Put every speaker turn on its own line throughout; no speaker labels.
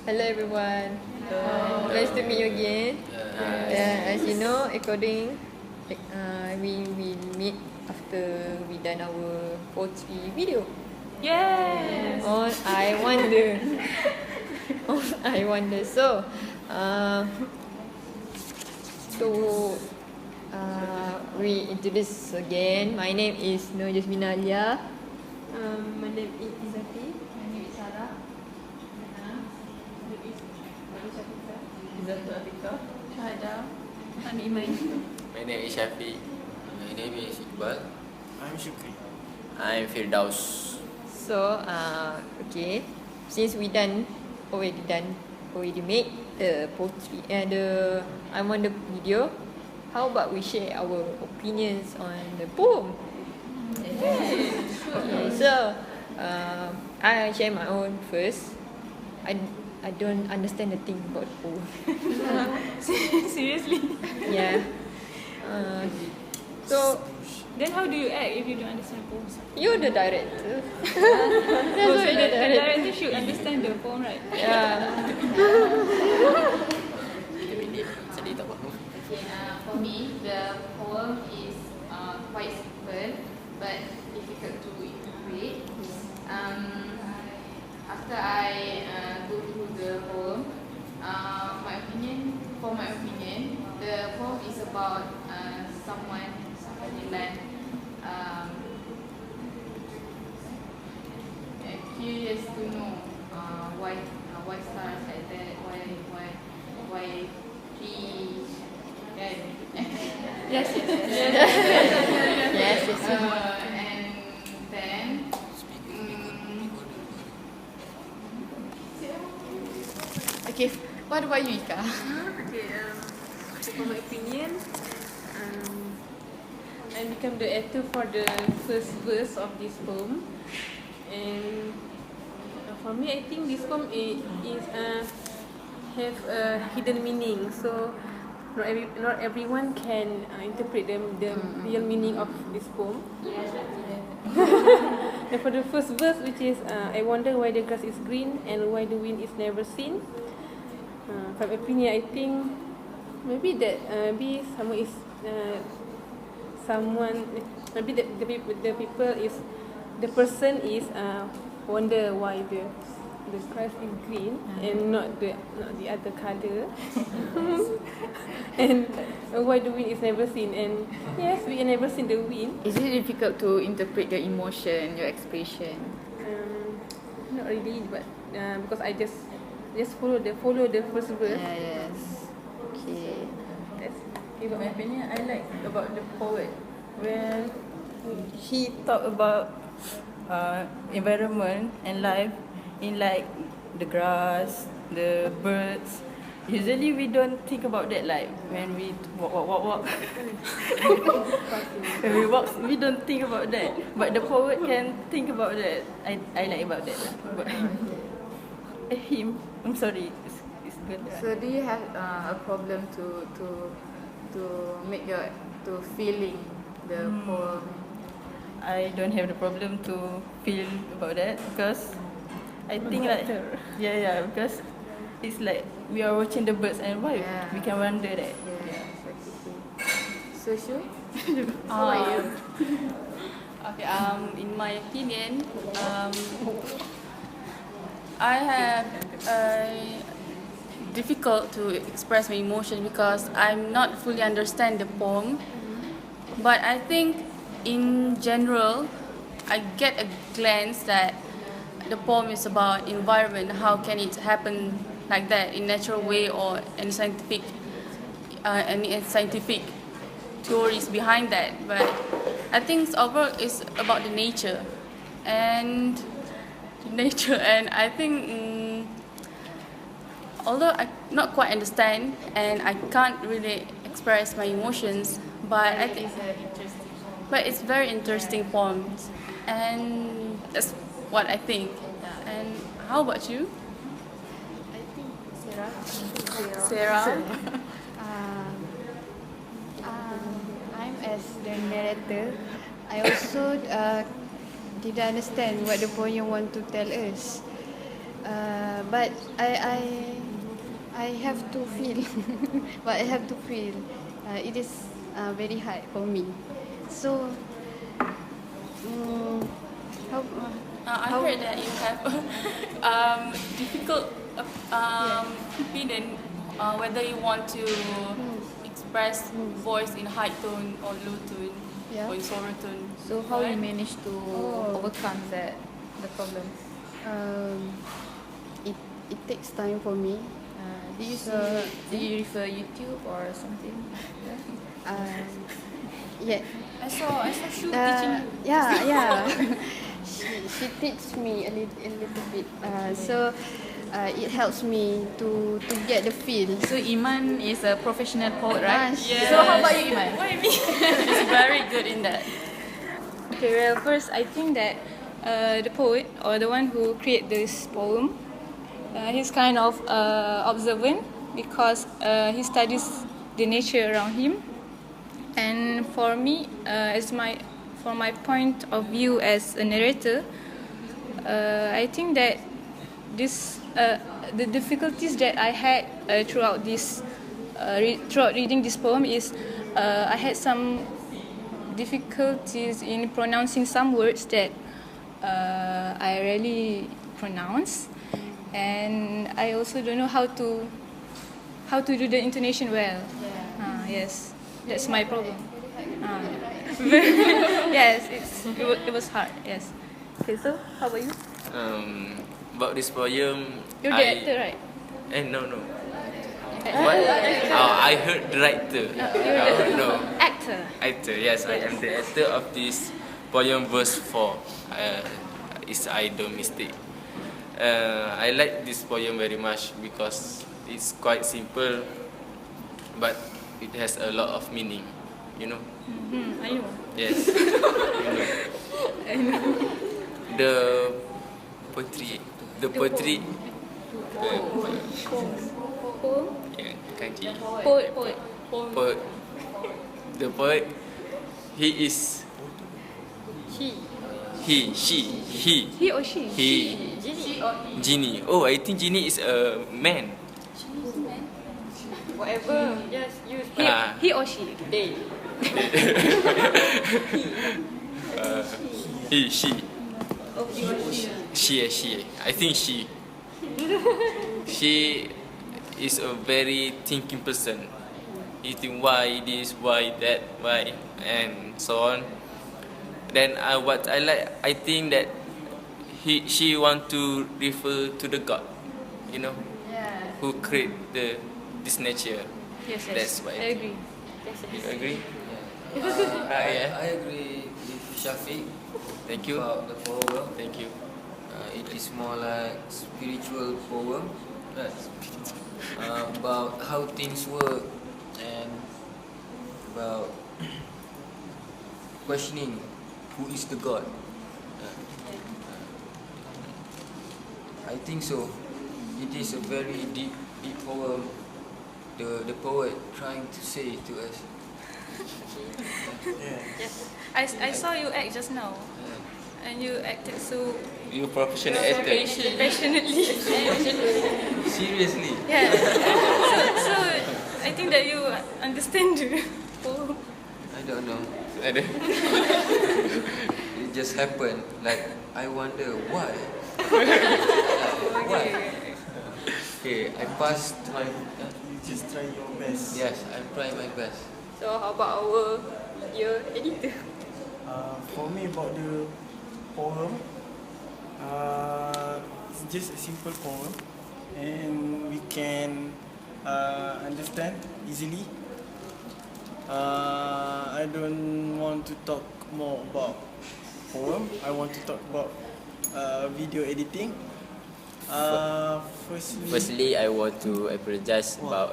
Hello everyone. Nice to meet you again. As you know, according we will meet after we done our poetry video.
Yes.
On I wonder. On I wonder. So, we introduce again. My name is Nur Jasmina Alia. My name is Izati.
My name is Sarah.
Syahada. I'm Iman.
My name is Shafi.
My name is Iqbal.
I'm Shukri.
I'm Firdaus.
So, okay. Since we already made the poetry and the I'm on the video. How about we share our opinions on the poem? Okay, so I share my own first. I don't understand the thing about the poem.
Seriously?
Yeah. So
Then how do you act if you don't understand the poem?
you're the director.
So the director should understand the poem, right?
Yeah.
Sedih tak apa.
Okay, for me, the poem is quite simple but difficult to interpret. After I go through the poem, for my opinion, the poem is about someone in land curious to know why stars like that, why trees, kan?
Yes.
And then
Okay, what about you, Ika?
Okay, for my opinion, I become the actor for the first verse of this poem, and for me, I think this poem is have a hidden meaning. So not everyone can interpret the real meaning of this poem. And for the first verse, which is I wonder why the grass is green and why the wind is never seen. From opinion, I think maybe the person is wonder why the grass is green and not the other color. And why the wind is never seen, and yes, we never seen the wind.
Is it difficult to interpret your emotion, your expression?
Not really, but because I just follow the first verse.
Yes. Okay.
That's
In my opinion, I like about the poet when he talk about environment and life in like the grass, the birds. Usually we don't think about that, like when we walk. When we walk, we don't think about that. But the poet can think about that. I like about that. But him, I'm sorry, it's good.
So do you have a problem to make to feeling the poem?
I don't have the problem to feel about that because I think like because it's like we are watching the birds and why we can wonder that.
So Shu?
how about you?
Okay, in my opinion, I have difficult to express my emotion because I'm not fully understand the poem. But I think in general, I get a glance that the poem is about environment. How can it happen like that in natural way or any scientific theories behind that? But I think overall it's about the nature, and I think although I not quite understand and I can't really express my emotions, but I think it's very interesting poems, and that's what I think. And how about you?
I think
Sarah?
I'm as the narrator. I also didn't understand what the poem want to tell us. But I have to feel, but I have to feel. It is very hard for me. So, how?
I
How-
heard that you have difficult opinion whether you want to express voice in high tone or low tone
Yeah.
or in solo tone.
So how you
Right?
manage to overcome the problem?
It takes time for me.
Do you do you refer YouTube or something?
Yeah.
I saw Shu teaching you.
Yeah. she teach me a little bit. So it helps me to get the feel.
So Iman is a professional poet, right?
Yes.
So how about you, Iman?
What do you mean? He's very good in that.
Okay, well, first I think that the poet or the one who create this poem, he's kind of observant because he studies the nature around him. And for me, from my point of view as a narrator, I think that the difficulties that I had throughout reading this poem is I had some difficulties in pronouncing some words that I rarely pronounce, and I also don't know how to do the intonation well. Yes, that's my problem. Yes, it was hard. Yes. Okay, so how about you?
About this poem,
You're the actor, right?
No. What? I heard the writer. No.
Actor.
Actor, yes, I am the actor of this poem verse 4. Is I don't mistake. I like this poem very much because it's quite simple, but it has a lot of meaning. You know?
I know.
Yes. You know.
I know.
The poetry. Yeah, kanji. Poet. The poet. He is. He.
He or she?
He. Genie. Oh, I think Genie is a man.
Whatever. Just use
He or she?
they.
He. She.
Oh, he or she.
She. I think she. She is a very thinking person. He think why this, why that, why, and so on. Then what I like, I think that she want to refer to the God, you know, who create this nature.
Yes.
That's why
I agree.
You agree?
I agree with Shafiq.
Thank you.
About the poem.
Thank you.
It is more like spiritual poem, right? About how things work and about questioning who is the God. I think so. It is a very deep poem. The poet trying to say to us.
I saw you act just now, and you acted so
You professional actor.
passionately.
Seriously.
Yeah. So I think that you understand the poem.
I don't know.
Ada.
It just happened. Like I wonder why. Why? Okay, I passed my.
Just try your best.
Yes, I try my best.
So how about our video editor?
For me, about the poem, it's just a simple poem, and we can understand easily. I don't want to talk more about poem. I want to talk about video editing.
Firstly, I want to apologize about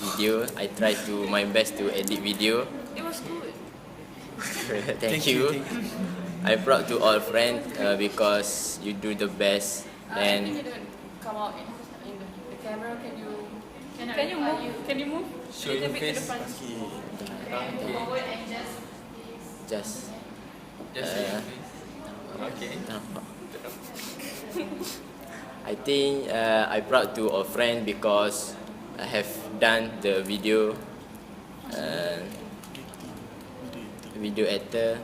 video. I try to my best to edit video.
It was good.
Thank you. I'm proud to all friends because you do the best.
I think
And
you don't come out in the camera. Can you
Can you move?
show
A little
your
bit to the
face.
front.
forward and
Just.
Just
Uh,
okay.
Nampak.
I think I proud to a friend because I have done the video. Video editor.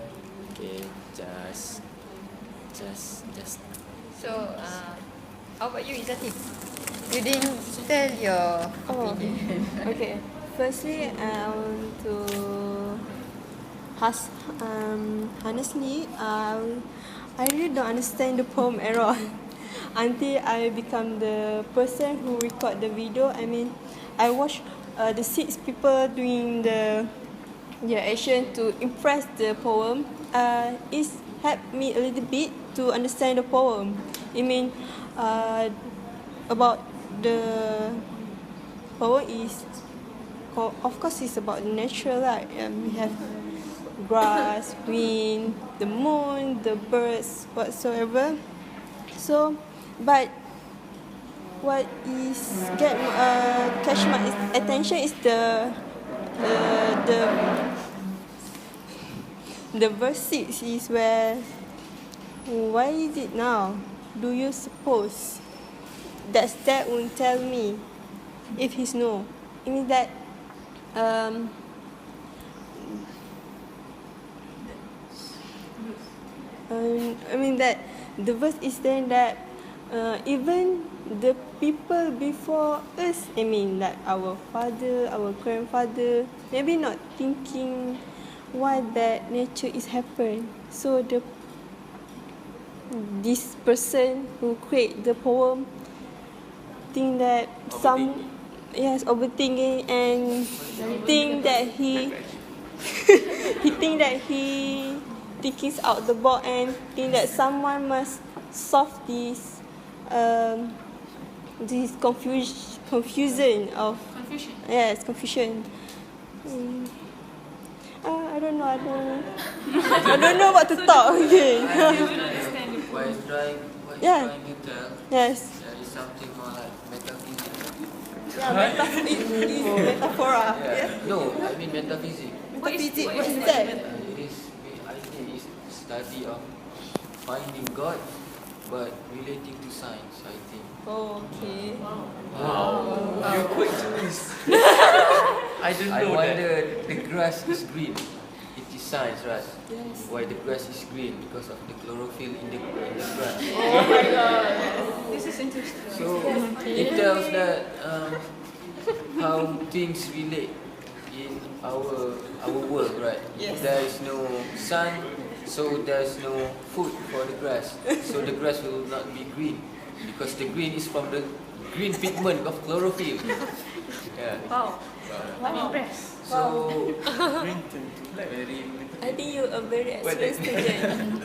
Okay, just.
So, how about you, Izati? You didn't tell your opinion.
Okay. Firstly, I want to honestly, I really don't understand the poem at all until I become the person who record the video. I mean, I watch the 6 people doing the action to impress the poem. It's helped me a little bit to understand the poem. I mean, about the poem is, of course, it's about natural, right? We have grass, wind, the moon, the birds, whatsoever. So, but what is catch my attention is the verse 6 is where, why is it now? Do you suppose that won't tell me if he's no? It means that I mean that the verse is saying that even the people before us, I mean like our father, our grandfather, maybe not thinking why that nature is happen. So this person who create the poem think that overthinking and think that he think that he thinking out the box and think that someone must solve this confusion. Yes, confusion. I don't know. I don't know what to talk again.
What is trying to tell?
Yes.
There is something more like metaphysics.
Yeah, metaphora.
Yeah. No, I mean metaphysics.
What is that?
I think it's study of finding God, but relating to science, I think.
Oh, okay.
Wow.
You're quite genius. I didn't know
I wonder
that.
the grass is green. It is science, right?
Yes.
Why the grass is green? Because of the chlorophyll in the grass.
Oh my God.
This is interesting.
So it tells that how things relate in our world, right?
Yes.
There is no sun, so there is no food for the grass. So the grass will not be green because the green is from the green pigment of chlorophyll. Yeah.
Wow. I'm impressed.
So
Very.
I think you're a very experienced student.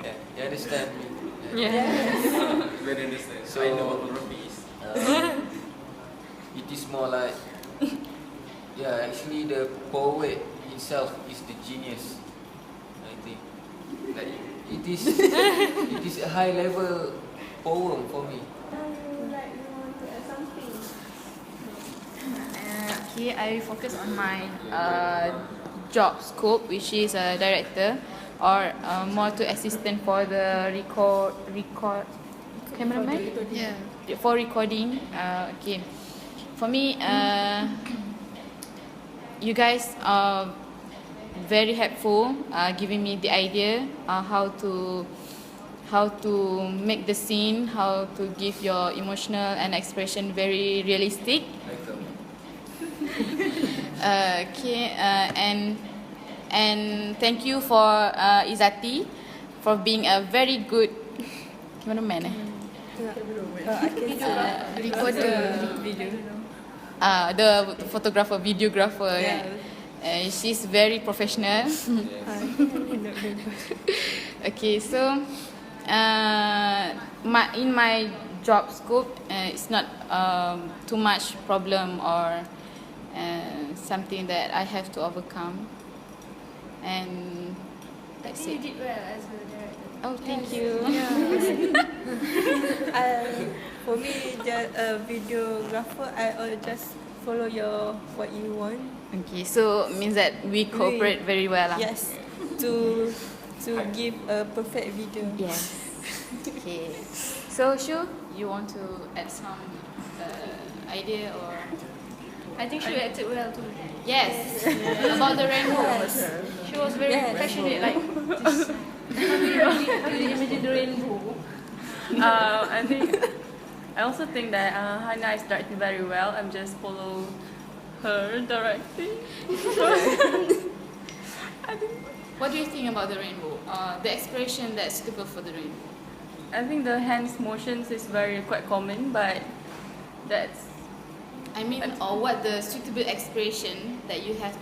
yeah, you understand me?
Very understand.
So
I know what chlorophyll is.
It is more like, yeah, actually the poet himself is the genius, I think. Like it is a high level poem for me.
Okay, I focus on my job scope, which is a director, or more to assistant for the record cameraman.
Yeah.
For recording. Okay, for me, you guys are very helpful, giving me the idea how to make the scene, how to give your emotional and expression very realistic. Okay, and thank you for Izati for being a very good cameraman.
I can say
Recorder.
video.
The photographer, videographer.
Yeah.
She's very professional. Okay, so in my job scope, it's not too much problem or something that I have to overcome. And that's it.
You did well as a director.
Oh, thank you.
For me, just a videographer, I just follow what you want.
Okay, so means that we cooperate very well.
Yes, to give a perfect video.
Yes. Okay.
So Shu, you want to add some idea or?
I think she acted well too.
Yes, about the rainbow.
She was very passionate, like this.
Imagine the rainbow.
I think I also think that Hannah is directing very well. I'm just follow her directing.
What do you think about the rainbow? The expression that's suitable for the rainbow.
I think the hands motions is very quite common, but that's.
I mean, or what the suitable expression that you have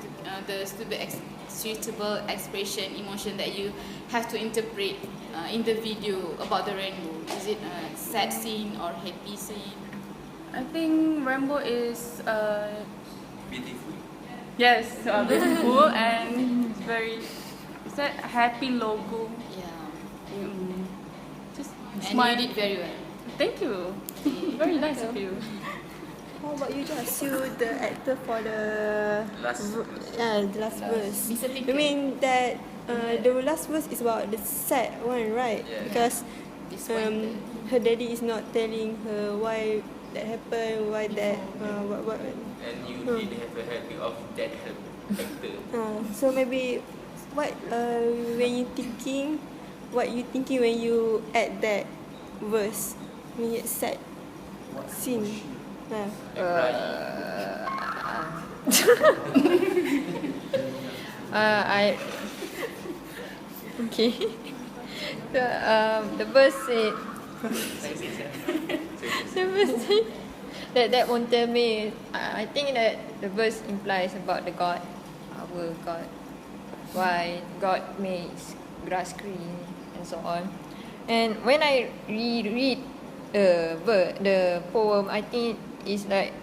to, suitable expression, emotion that you have to interpret in the video about the rainbow. Is it a sad scene or happy scene?
I think rainbow is
Beautiful.
yes, beautiful and very. Is that a happy logo?
Yeah.
Just
And
smile.
you did very well.
Thank you. Very nice of you.
How about you just you the actor for the the last verse?
Mr.
You mean that the last verse is about the sad one, right?
Yeah.
Because her daddy is not telling her why that happened, why that what.
And you did have a happy of that actor.
So maybe what when you thinking, what you thinking when you add that verse, when you sad scene.
I okay. The verse said the verse said that won't tell me. I think that the verse implies about the God, our God, why God makes grass green and so on. And when I read the poem, I think it's like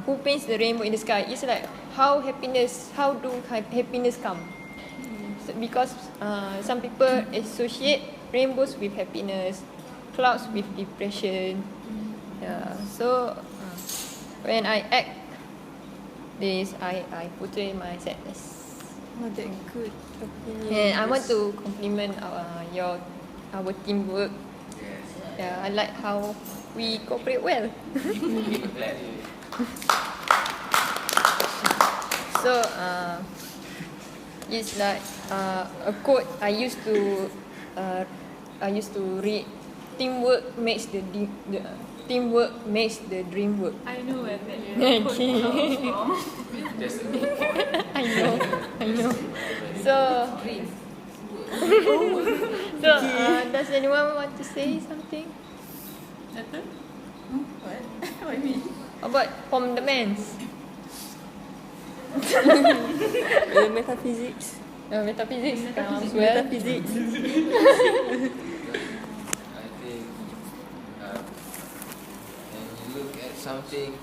who paints the rainbow in the sky. It's like how do happiness come? So because some people associate rainbows with happiness, clouds with depression. Yeah. So when I act this, I portray my sadness.
Oh, that good opinion.
And I want to compliment our teamwork. Yeah, I like how we cooperate well. So it's like a quote I used to read. Teamwork makes the dream work.
I know where that
Okay.
That's a good point.
I know. So does anyone want to say something?
What? What do you mean?
About from the men's?
Metaphysics.
Metaphysics comes well.
Metaphysics.
I think when you look at something,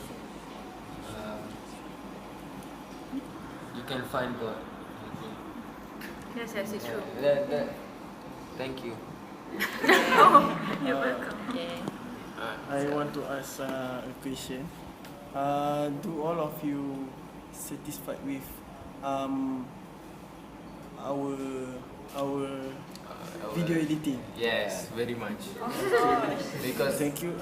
you can find God. I think.
Yes, it's true.
Thank you.
You're welcome.
Okay.
I want to ask a question. Do all of you satisfied with our video editing?
Yes, very much.
Because thank you.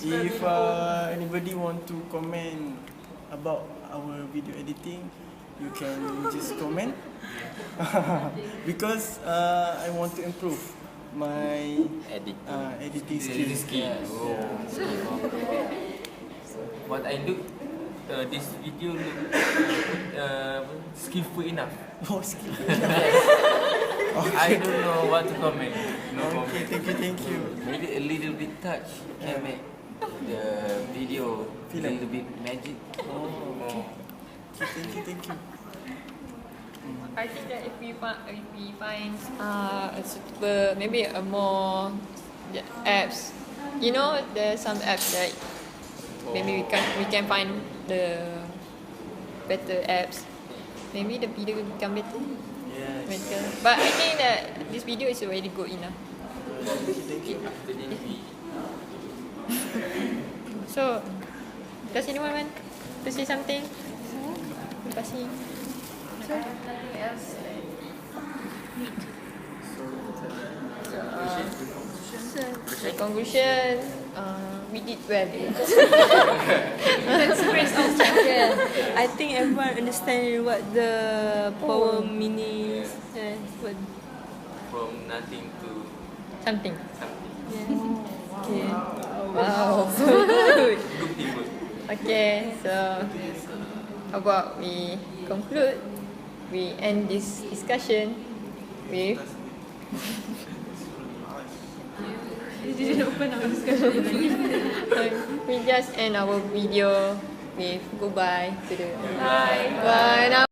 If anybody want to comment about our video editing, you can just comment. Because I want to improve my editing skills.
What I look, this video look skillful enough.
Oh, skillful
enough. I don't know what to comment. No comment.
Thank you.
Maybe a little bit touch can make the video a little bit magic.
Thank you.
I think that if we find a suitable, maybe a more apps, you know, there's some apps that maybe we can find the better apps. Maybe the video will become better.
Yes.
Better. But I think that this video is already good enough. So, does anyone want to say something? Terima kasih.
Nothing else.
So,
conclusion, we did well.
Let's praise our champion. I think everyone understand what the poem meaning is. What
From nothing to
something.
something.
Okay. Wow. So good. Okay, so how about we conclude? We end this discussion with
We didn't open our discussion.
we just end our video with goodbye to the
Bye.
bye now.